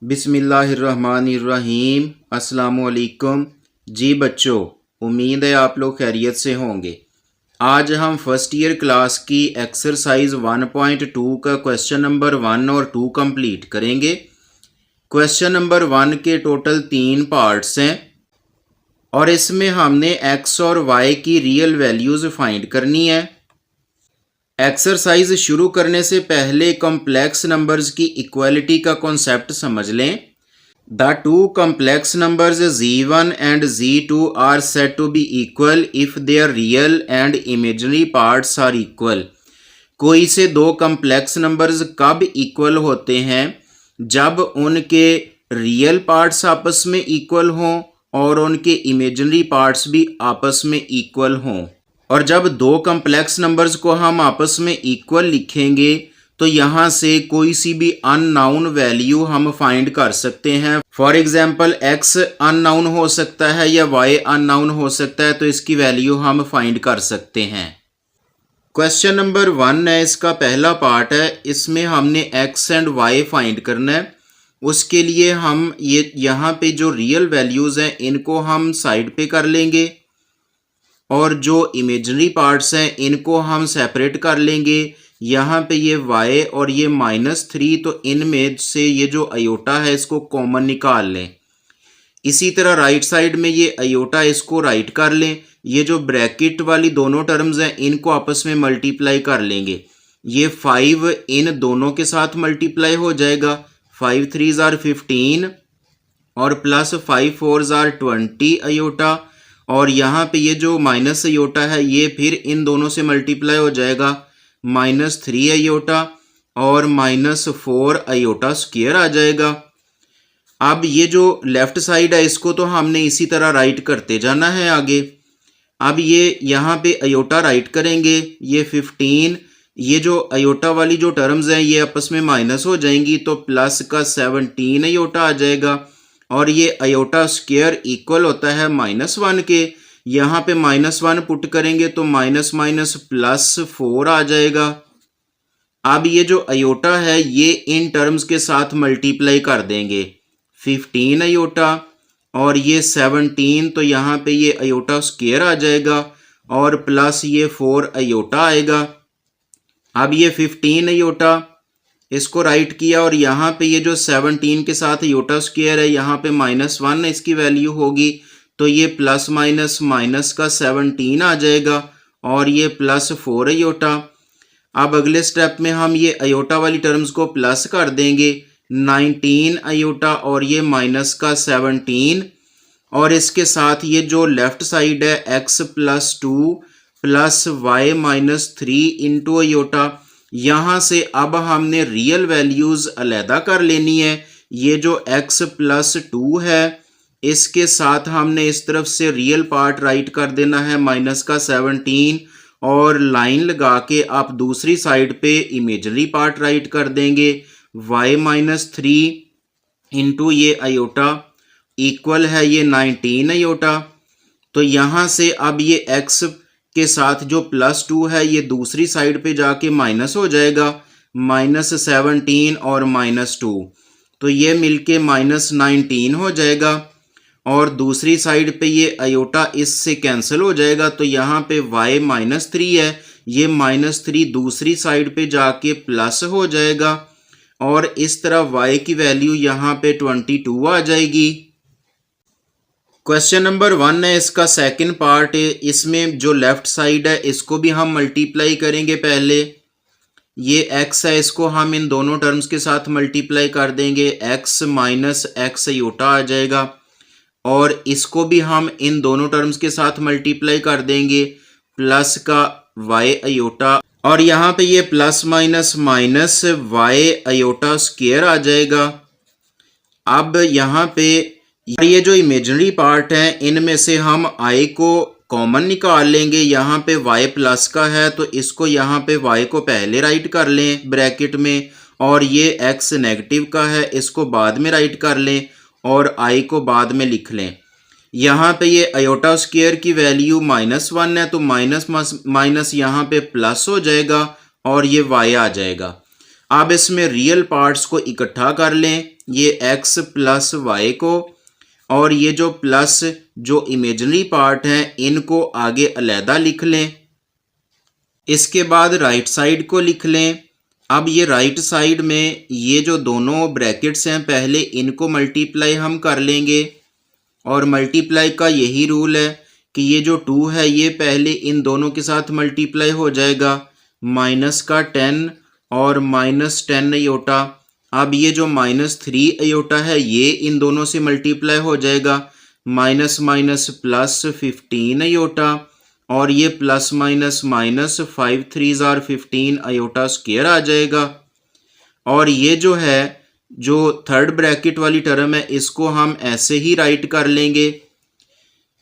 बिस्मिल्लाहिर्रहमानिर्रहीम। अस्सलामुअलैकुम। जी बच्चों, उम्मीद है आप लोग खैरियत से होंगे। आज हम फर्स्ट ईयर क्लास की एक्सरसाइज 1.2 का क्वेश्चन नंबर 1 और 2 कंप्लीट करेंगे। क्वेश्चन नंबर 1 के टोटल 3 पार्ट्स हैं और इसमें हमने एक्स और वाई की रियल वैल्यूज़ फाइंड करनी है। एक्सरसाइज शुरू करने से पहले कॉम्प्लेक्स नंबर्स की इक्वालिटी का कॉन्सेप्ट समझ लें। The two complex numbers z1 and z2 are said to be equal if their real and imaginary parts are equal. कोई से दो कॉम्प्लेक्स नंबर्स कब इक्वल होते हैं? जब उनके रियल पार्ट्स आपस में इक्वल हों और उनके इमेजिनरी पार्ट्स भी आपस में इक्वल हों। और जब दो कॉम्प्लेक्स नंबर्स को हम आपस में इक्वल लिखेंगे तो यहाँ से कोई सी भी अननाउन वैल्यू हम फाइंड कर सकते हैं। फॉर एग्जांपल x अननाउन हो सकता है या y अननाउन हो सकता है, तो इसकी वैल्यू हम फाइंड कर सकते हैं। क्वेश्चन नंबर 1 है, इसका पहला पार्ट है। इसमें हमने x एंड y फाइंड करना है। उसके लिए हम ये यहाँ पे जो रियल वैल्यूज़ हैं इनको हम साइड पे कर लेंगे और जो इमेजिनरी पार्ट्स हैं इनको हम सेपरेट कर लेंगे। यहाँ पे ये y और ये -3, तो इनमें से ये जो अयोटा है इसको कॉमन निकाल लें। इसी तरह राइट साइड में ये अयोटा, इसको राइट कर लें। ये जो ब्रैकेट वाली दोनों टर्म्स हैं इनको आपस में मल्टीप्लाई कर लेंगे। ये 5 इन दोनों के साथ मल्टीप्लाई हो जाएगा। 5 3s are 15 और प्लस 5 4s are 20 अयोटा। और यहाँ पे ये जो माइनस अयोटा है ये फिर इन दोनों से मल्टीप्लाई हो जाएगा। -3 अयोटा और -4 अयोटा स्क्वायर आ जाएगा। अब ये जो लेफ्ट साइड है इसको तो हमने इसी तरह राइट करते जाना है आगे। अब ये यहाँ पे अयोटा राइट करेंगे। ये 15, ये जो अयोटा वाली जो टर्म्स हैं ये आपस में माइनस हो जाएंगी तो प्लस का 17 अयोटा आ जाएगा। और ये अयोटा स्क्वायर इक्वल होता है -1 के। यहाँ पे -1 पुट करेंगे तो माइनस माइनस +4 आ जाएगा। अब ये जो अयोटा है ये इन टर्म्स के साथ मल्टीप्लाई कर देंगे। 15 अयोटा और ये 17, तो यहाँ पे ये अयोटा स्क्वायर आ जाएगा और प्लस ये 4 अयोटा आएगा। अब ये 15 अयोटा इसको राइट किया और यहाँ पे ये जो 17 के साथ अयोटा स्क्वायर है यहाँ पे -1 इसकी वैल्यू होगी, तो ये प्लस माइनस माइनस का 17 आ जाएगा और ये +4 अयोटा। अब अगले स्टेप में हम ये अयोटा वाली टर्म्स को प्लस कर देंगे। 19 अयोटा और ये माइनस का 17 और इसके साथ ये जो लेफ्ट साइड है x + 2 + y - 3 इंटू अयोटा। यहाँ से अब हमने रियल वैल्यूज़ अलहदा कर लेनी है। ये जो x + 2 है इसके साथ हमने इस तरफ से रियल पार्ट राइट कर देना है माइनस का 17 और लाइन लगा के आप दूसरी साइड पे इमेजिनरी पार्ट राइट कर देंगे। y - 3 इंटू ये अयोटा इक्वल है ये 19 अयोटा। तो यहाँ से अब ये x के साथ जो +2 है ये दूसरी साइड पे जाके माइनस हो जाएगा। -17 और -2, तो ये मिलके -19 हो जाएगा और दूसरी साइड पे ये अयोटा इससे कैंसिल हो जाएगा। तो यहाँ पे y -3 है, ये -3 दूसरी साइड पे जाके प्लस हो जाएगा और इस तरह y की वैल्यू यहाँ पे 22 आ जाएगी। क्वेश्चन नंबर 1 है, इसका सेकंड पार्ट है। इसमें जो लेफ्ट साइड है इसको भी हम मल्टीप्लाई करेंगे। पहले ये x है इसको हम इन दोनों टर्म्स के साथ मल्टीप्लाई कर देंगे। x - x अयोटा आ जाएगा और इसको भी हम इन दोनों टर्म्स के साथ मल्टीप्लाई कर देंगे। प्लस का y अयोटा और यहाँ पे ये plus minus minus y iota square आ जाएगा। अब यहाँ पे ये जो इमेजिनरी पार्ट है इनमें से हम i को कॉमन निकाल लेंगे। यहाँ पे y प्लस का है तो इसको यहाँ पे y को पहले राइट कर लें ब्रैकेट में और ये x नेगेटिव का है इसको बाद में राइट कर लें और i को बाद में लिख लें। यहाँ पे ये अयोटा स्क्वायर की वैल्यू -1 है तो माइनस माइनस यहाँ पे प्लस हो जाएगा और ये y आ जाएगा। अब इसमें रियल पार्ट्स को इकट्ठा कर लें। ये x प्लस वाई को, और ये जो प्लस जो इमेजिनरी पार्ट हैं इनको आगे अलहदा लिख लें। इसके बाद राइट साइड को लिख लें। अब ये राइट साइड में ये जो दोनों ब्रैकेट्स हैं पहले इनको मल्टीप्लाई हम कर लेंगे, और मल्टीप्लाई का यही रूल है कि ये जो 2 है ये पहले इन दोनों के साथ मल्टीप्लाई हो जाएगा, माइनस का 10 और माइनस 10 अयोटा। अब ये जो माइनस 3 अयोटा है ये इन दोनों से मल्टीप्लाई हो जाएगा, माइनस माइनस प्लस 15 अयोटा, और ये plus minus minus 5 3s are 15 iota square आ जाएगा। और ये जो है जो थर्ड ब्रैकेट वाली टर्म है इसको हम ऐसे ही राइट कर लेंगे।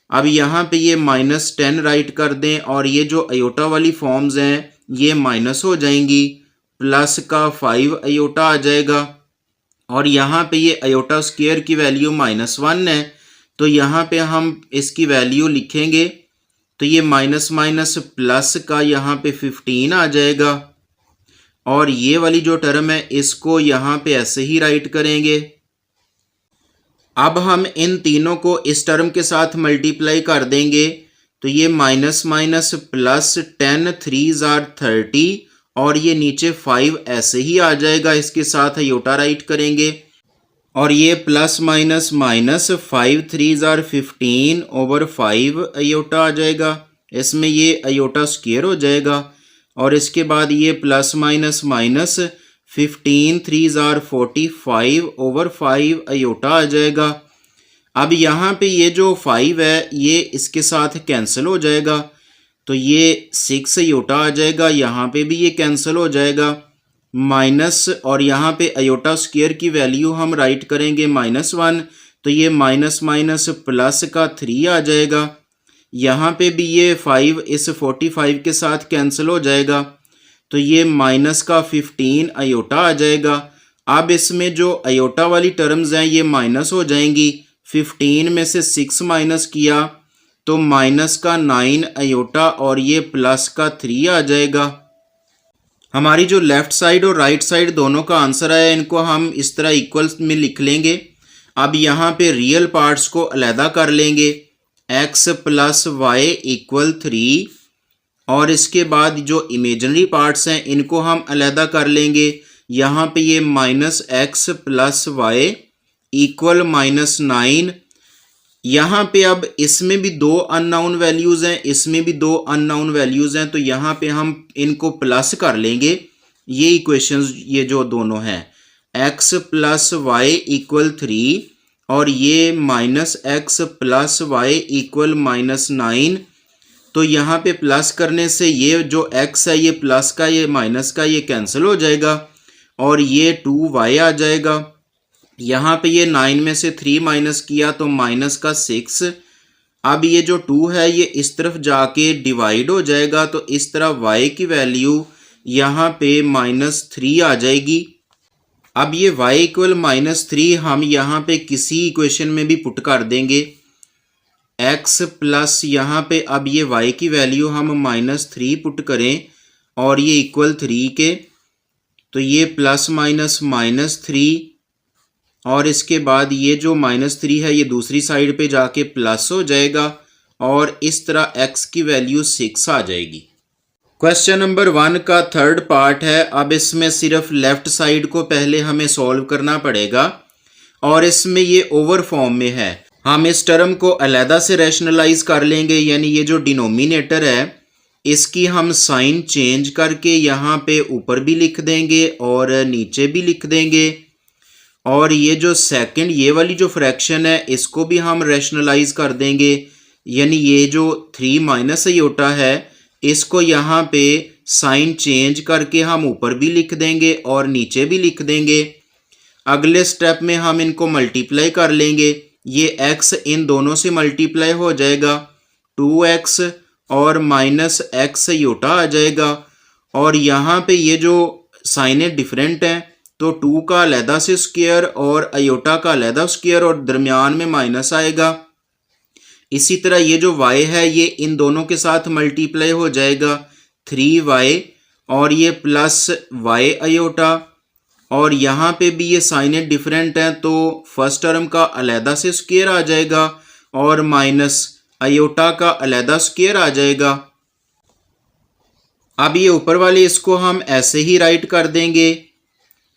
अब यहाँ पे ये माइनस 10 राइट कर दें, और ये जो अयोटा वाली फॉर्म्स हैं ये माइनस हो जाएंगी, प्लस का 5 अयोटा आ जाएगा, और यहाँ पे ये अयोटा स्क्वायर की वैल्यू -1 है, तो यहाँ पे हम इसकी वैल्यू लिखेंगे तो ये माइनस माइनस प्लस का यहाँ पे 15 आ जाएगा, और ये वाली जो टर्म है इसको यहाँ पे ऐसे ही राइट करेंगे। अब हम इन तीनों को इस टर्म के साथ मल्टीप्लाई कर देंगे, तो ये minus minus plus 10 3s are 30, और ये नीचे 5 ऐसे ही आ जाएगा, इसके साथ अयोटा राइट करेंगे, और ये plus minus minus 5 3s are 15 over 5 iota आ जाएगा, इसमें ये अयोटा स्क्वायर हो जाएगा, और इसके बाद ये plus minus minus 15 3s are 45 over 5 iota आ जाएगा। अब यहाँ पे ये जो 5 है ये इसके साथ कैंसिल हो जाएगा, तो ये 6 अयोटा आ जाएगा, यहाँ पे भी ये कैंसिल हो जाएगा, माइनस, और यहाँ पे अयोटा स्क्वायर की वैल्यू हम राइट करेंगे -1, तो ये माइनस माइनस प्लस का 3 आ जाएगा, यहाँ पे भी ये 5 इस 45 के साथ कैंसिल हो जाएगा, तो ये माइनस का 15 अयोटा आ जाएगा। अब इसमें जो अयोटा वाली टर्म्स हैं ये माइनस हो जाएंगी, 15 में से 6 माइनस किया तो माइनस का 9 अयोटा, और ये प्लस का 3 आ जाएगा। हमारी जो लेफ़्ट साइड और राइट साइड दोनों का आंसर आया इनको हम इस तरह इक्वल्स में लिख लेंगे। अब यहाँ पे रियल पार्ट्स को अलहदा कर लेंगे, x प्लस वाई इक्वल 3, और इसके बाद जो इमेजिनरी पार्ट्स हैं इनको हम अलहदा कर लेंगे। यहाँ पे ये minus x plus y equal -9, यहाँ पे अब इसमें भी 2 अननोन वैल्यूज़ हैं, इसमें भी 2 अननोन वैल्यूज़ हैं, तो यहाँ पे हम इनको प्लस कर लेंगे। ये इक्वेशंस ये जो दोनों हैं x प्लस वाई इक्वल 3 और ये minus x plus y equal -9, तो यहाँ पे प्लस करने से ये जो x है ये प्लस का ये माइनस का ये कैंसिल हो जाएगा, और ये 2y आ जाएगा। यहाँ पे ये 9 में से 3 माइनस किया तो माइनस का 6। अब ये जो 2 है ये इस तरफ जाके डिवाइड हो जाएगा, तो इस तरह y की वैल्यू यहाँ पे -3 आ जाएगी। अब ये y इक्वल -3 हम यहाँ पे किसी इक्वेशन में भी पुट कर देंगे, x प्लस यहाँ पे अब ये y की वैल्यू हम -3 पुट करें और ये इक्वल 3 के, तो ये प्लस माइनस -3, और इसके बाद ये जो -3 है ये दूसरी साइड पे जाके प्लस हो जाएगा, और इस तरह x की वैल्यू 6 आ जाएगी। क्वेश्चन नंबर 1 का थर्ड पार्ट है। अब इसमें सिर्फ लेफ्ट साइड को पहले हमें सॉल्व करना पड़ेगा, और इसमें ये ओवर फॉर्म में है। हम इस टर्म को अलहदा से रैशनलाइज कर लेंगे, यानी ये जो डिनोमिनेटर है इसकी हम साइन चेंज करके यहाँ पे ऊपर भी लिख देंगे और नीचे भी लिख देंगे, और ये जो सेकंड ये वाली जो फ्रैक्शन है इसको भी हम रैशनलाइज कर देंगे, यानी ये जो 3 माइनस आयोटा है इसको यहाँ पे साइन चेंज करके हम ऊपर भी लिख देंगे और नीचे भी लिख देंगे। अगले स्टेप में हम इनको मल्टीप्लाई कर लेंगे, ये x इन दोनों से मल्टीप्लाई हो जाएगा, 2x और माइनस एक्स आयोटा आ जाएगा, और यहाँ पे ये जो साइनें डिफरेंट हैं तो 2 का अलहदा से स्क्वायर और आयोटा का अलहदा स्क्वायर और दरमियान में माइनस आएगा। इसी तरह ये जो y है ये इन दोनों के साथ मल्टीप्लाई हो जाएगा, 3y और ये प्लस y आयोटा, और यहाँ पे भी ये साइनेट डिफरेंट है, तो फर्स्ट टर्म का अलहदा से स्क्वायर आ जाएगा और माइनस आयोटा का अलहदा स्क्वायर आ जाएगा। अब ये ऊपर वाले इसको हम ऐसे ही राइट कर देंगे,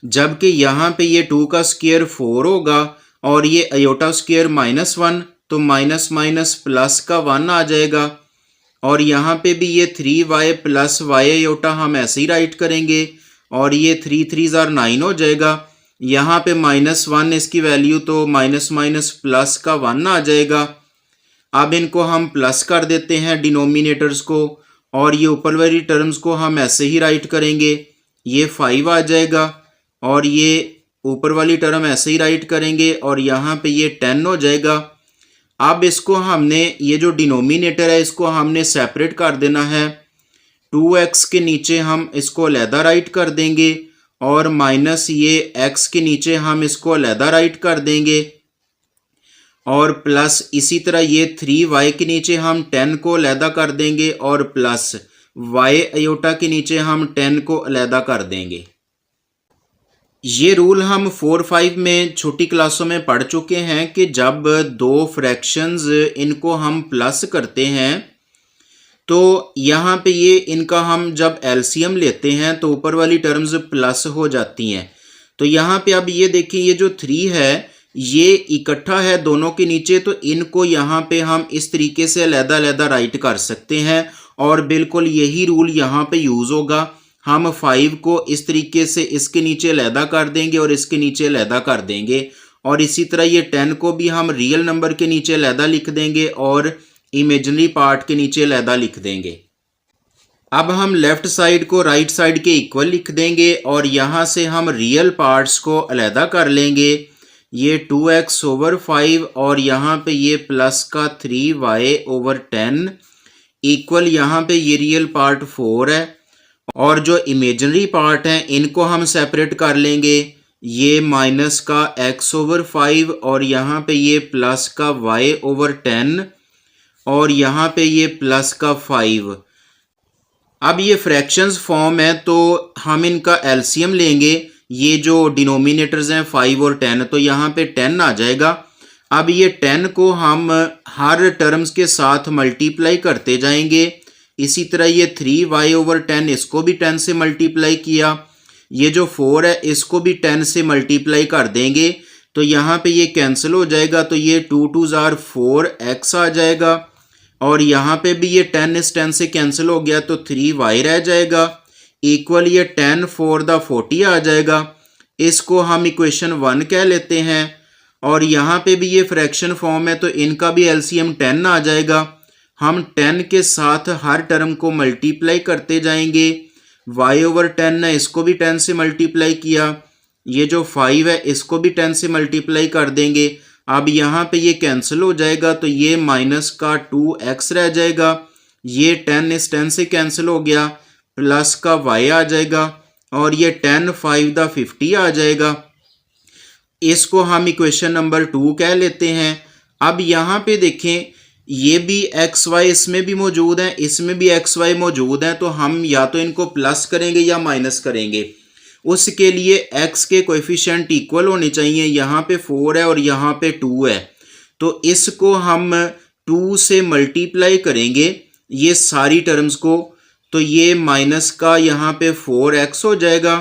जबकि यहाँ पे ये 2 का स्क्वायर 4 होगा और ये आयोटा स्क्वायर -1, तो माइनस माइनस प्लस का 1 आ जाएगा। और यहाँ पे भी ये 3y प्लस वाई आयोटा हम ऐसे ही राइट करेंगे और ये 3 3 ज़ार 9 हो जाएगा। यहाँ पे -1 इसकी वैल्यू, तो माइनस माइनस प्लस का 1 आ जाएगा। अब इनको हम प्लस कर देते हैं डिनोमिनेटर्स को, और ये ऊपर वाली टर्म्स को हम ऐसे ही राइट करेंगे, ये 5 आ जाएगा और ये ऊपर वाली टर्म ऐसे ही राइट करेंगे और यहाँ पे ये 10 हो जाएगा। अब इसको हमने, ये जो डिनोमिनेटर है इसको हमने सेपरेट कर देना है। 2x के नीचे हम इसको अलहदा राइट कर देंगे और माइनस ये x के नीचे हम इसको अलहदा राइट कर देंगे और प्लस इसी तरह ये 3y के नीचे हम 10 को अलहदा कर देंगे और प्लस y आयोटा के नीचे हम 10 को अलहदा कर देंगे। ये रूल हम 4-5 में छोटी क्लासों में पढ़ चुके हैं कि जब दो फ्रैक्शंस इनको हम प्लस करते हैं तो यहाँ पे ये इनका हम जब एलसीएम लेते हैं तो ऊपर वाली टर्म्स प्लस हो जाती हैं। तो यहाँ पे अब ये देखिए, ये जो 3 है ये इकट्ठा है दोनों के नीचे, तो इनको यहाँ पे हम इस तरीके से अलहदा अलहदा राइट कर सकते हैं और बिल्कुल यही रूल यहाँ पे यूज़ होगा। हम 5 को इस तरीके से इसके नीचे अलहदा कर देंगे और इसके नीचे अलहदा कर देंगे, और इसी तरह ये 10 को भी हम रियल नंबर के नीचे अलहदा लिख देंगे और इमेजिनरी पार्ट के नीचे अलहदा लिख देंगे। अब हम लेफ्ट साइड को राइट साइड के इक्वल लिख देंगे और यहाँ से हम रियल पार्ट्स को अलहदा कर लेंगे। ये 2x ओवर 5 और यहाँ पे ये प्लस का 3y ओवर 10 इक्वल यहाँ पे ये रियल पार्ट 4 है, और जो इमेजिनरी पार्ट हैं इनको हम सेपरेट कर लेंगे। ये माइनस का x ओवर 5 और यहाँ पे ये प्लस का y ओवर 10 और यहाँ पे ये प्लस का 5। अब ये फ्रैक्शंस फॉर्म है तो हम इनका एलसीएम लेंगे। ये जो डिनोमिनेटर्स हैं 5 और 10, तो यहाँ पे 10 आ जाएगा। अब ये 10 को हम हर टर्म्स के साथ मल्टीप्लाई करते जाएंगे। इसी तरह ये 3y ओवर 10 इसको भी 10 से मल्टीप्लाई किया। ये जो 4 है इसको भी 10 से मल्टीप्लाई कर देंगे, तो यहाँ पे ये कैंसिल हो जाएगा, तो ये 2 2 ज़ार 4x आ जाएगा और यहाँ पे भी ये 10 इस 10 से कैंसिल हो गया, तो 3y रह जाएगा इक्वल ये 10 4 द 40 आ जाएगा। इसको हम इक्वेशन 1 कह लेते हैं और यहाँ पे भी ये फ्रैक्शन फॉर्म है तो इनका भी एलसीएम 10 आ जाएगा। हम 10 के साथ हर टर्म को मल्टीप्लाई करते जाएंगे। y ओवर 10 है इसको भी 10 से मल्टीप्लाई किया, ये जो 5 है इसको भी 10 से मल्टीप्लाई कर देंगे। अब यहाँ पे ये कैंसिल हो जाएगा, तो ये माइनस का 2x रह जाएगा। ये 10 इस 10 से कैंसिल हो गया, प्लस का y आ जाएगा और ये 10 5 द 50 आ जाएगा। इसको हम इक्वेशन नंबर 2 कह लेते हैं। अब यहाँ पे देखें, ये भी एक्स वाई इसमें भी मौजूद है, इसमें भी एक्स वाई मौजूद है, तो हम या तो इनको प्लस करेंगे या माइनस करेंगे। उसके लिए x के कोएफिशिएंट इक्वल होने चाहिए। यहाँ पे 4 है और यहाँ पे 2 है, तो इसको हम 2 से मल्टीप्लाई करेंगे ये सारी टर्म्स को, तो ये माइनस का यहाँ पे 4x हो जाएगा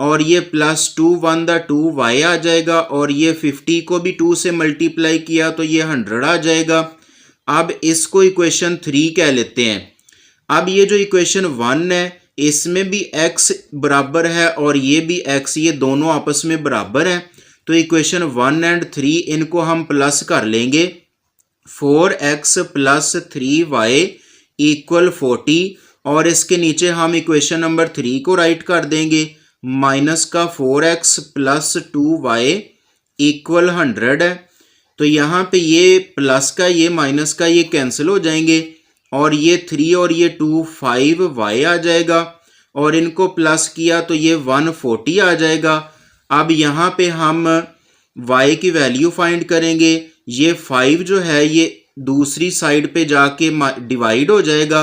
और ये प्लस 2 1 द 2y आ जाएगा और ये 50 को भी 2 से मल्टीप्लाई किया तो ये 100 आ जाएगा। अब इसको इक्वेशन 3 कह लेते हैं। अब ये जो इक्वेशन 1 है इसमें भी x बराबर है और ये भी x, ये दोनों आपस में बराबर हैं, तो इक्वेशन 1 एंड 3 इनको हम प्लस कर लेंगे। 4x प्लस 3y इक्वल 40 और इसके नीचे हम इक्वेशन नंबर 3 को राइट कर देंगे। माइनस का 4x प्लस 2y इक्वल 100 है, तो यहाँ पे ये प्लस का ये माइनस का ये कैंसिल हो जाएंगे और ये 3 और ये 2 5y आ जाएगा और इनको प्लस किया तो ये 140 आ जाएगा। अब यहाँ पे हम y की वैल्यू फाइंड करेंगे। ये 5 जो है ये दूसरी साइड पे जाके डिवाइड हो जाएगा।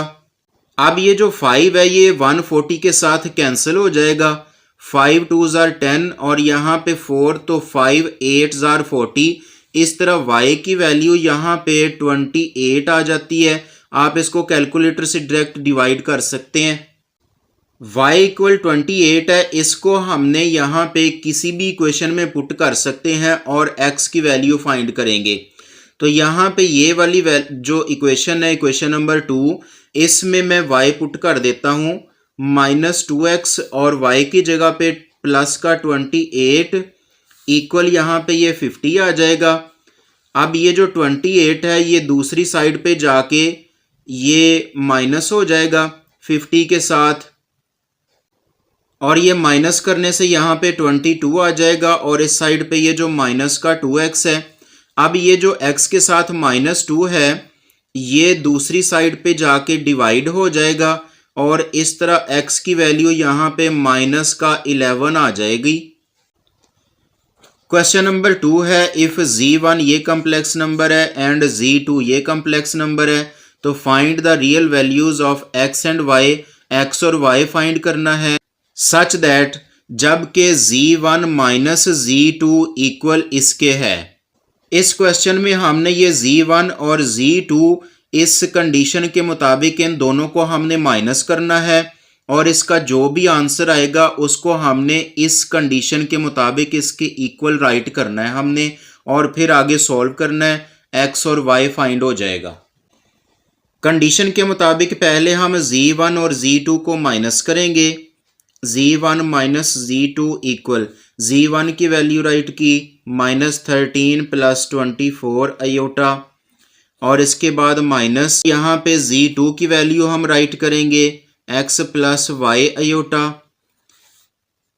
अब ये जो 5 है ये 140 के साथ कैंसिल हो जाएगा 5 2 ज़ार 10 और यहाँ पे 4 तो 5 8 ज़ार 40। इस तरह y की वैल्यू यहाँ पे 28 आ जाती है। आप इसको कैलकुलेटर से डायरेक्ट डिवाइड कर सकते हैं। y इक्वल 28 है, इसको हमने यहाँ पे किसी भी इक्वेशन में पुट कर सकते हैं और x की वैल्यू फाइंड करेंगे। तो यहाँ पे ये वाली जो इक्वेशन है, इक्वेशन नंबर 2, इसमें मैं y पुट कर देता हूँ -2x और y की जगह पे प्लस का 28 इक्वल यहाँ पे ये 50 आ जाएगा। अब ये जो 28 है ये दूसरी साइड पे जाके ये माइनस हो जाएगा 50 के साथ, और ये माइनस करने से यहाँ पे 22 आ जाएगा और इस साइड पे ये जो माइनस का 2x है। अब ये जो x के साथ -2 है ये दूसरी साइड पे जाके डिवाइड हो जाएगा और इस तरह x की वैल्यू यहाँ पे माइनस का 11 आ जाएगी। क्वेश्चन नंबर 2 है, इफ़ z1 ये कम्प्लेक्स नंबर है एंड z2 ये कम्प्लेक्स नंबर है तो find the real values of x and y। x और y फाइंड करना है सच दैट जबकि z1 माइनस z2 इक्वल इसके है। इस क्वेश्चन में हमने ये z1 और z2 इस कंडीशन के मुताबिक इन दोनों को हमने माइनस करना है और इसका जो भी आंसर आएगा उसको हमने इस कंडीशन के मुताबिक इसके इक्वल राइट करना है हमने, और फिर आगे सॉल्व करना है, x और y फाइंड हो जाएगा। कंडीशन के मुताबिक पहले हम z1 और z2 को माइनस करेंगे। z1 minus z2 equal z1 की वैल्यू राइट की -13 + 24 अयोटा, और इसके बाद माइनस यहाँ पे z2 की वैल्यू हम राइट करेंगे x + y अयोटा।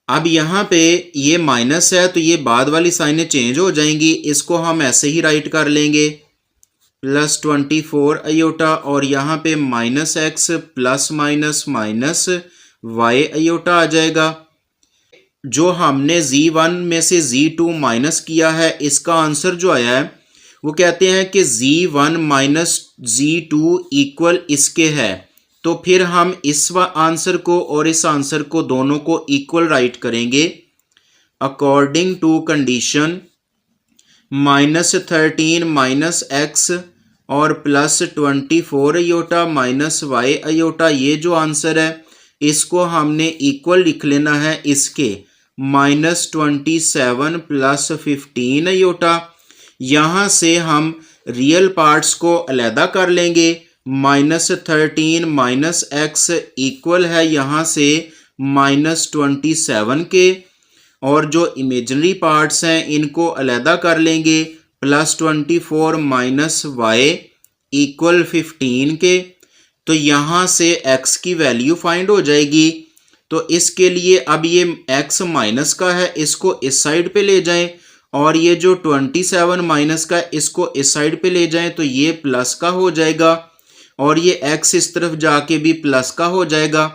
अब यहाँ पे ये माइनस है तो ये बाद वाली साइनें चेंज हो जाएंगी, इसको हम ऐसे ही राइट कर लेंगे +24 अयोटा, और यहाँ पे -x ± -y अयोटा आ जाएगा। जो हमने z1 में से z2 माइनस किया है इसका आंसर जो आया है वो कहते हैं कि z1 माइनस z2 इक्वल इसके है। तो फिर हम इस आंसर को और इस आंसर को दोनों को इक्वल राइट करेंगे। अकॉर्डिंग टू कंडीशन -13 - x और +24 अयोटा -y अयोटा, ये जो आंसर है इसको हमने इक्वल लिख लेना है इसके -27 + 15 अयोटा। यहाँ से हम रियल पार्ट्स को अलहदा कर लेंगे। -13 - x इक्वल है यहाँ से -27 के, और जो इमेजिनरी पार्ट्स हैं इनको अलहदा कर लेंगे +24 - y इक्वल 15 के। तो यहाँ से x की वैल्यू फाइंड हो जाएगी। तो इसके लिए अब ये x माइनस का है इसको इस साइड पे ले जाएं, और ये जो 27 माइनस का इसको इस साइड पे ले जाएं तो ये प्लस का हो जाएगा, और ये x इस तरफ जाके भी प्लस का हो जाएगा।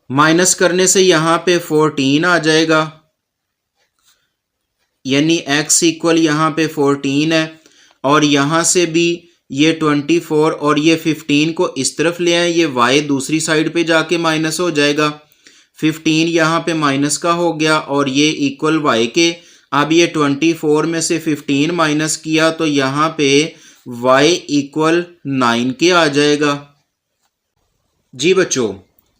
माइनस करने से यहाँ पे 14 आ जाएगा, यानी x इक्वल यहाँ पे 14 है, और यहाँ से भी ये 24 और ये 15 को इस तरफ ले आए, ये y दूसरी साइड पे जाके माइनस हो जाएगा। 15 यहाँ पे माइनस का हो गया और ये इक्वल y के। अब ये 24 में से 15 माइनस किया तो यहाँ पे y इक्वल 9 के आ जाएगा। जी बच्चों,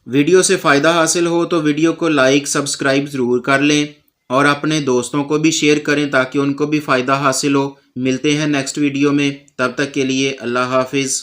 वीडियो से फ़ायदा हासिल हो तो वीडियो को लाइक सब्सक्राइब ज़रूर कर लें और अपने दोस्तों को भी शेयर करें ताकि उनको भी फ़ायदा हासिल हो। मिलते हैं नेक्स्ट वीडियो में, तब तक के लिए अल्लाह हाफिज़।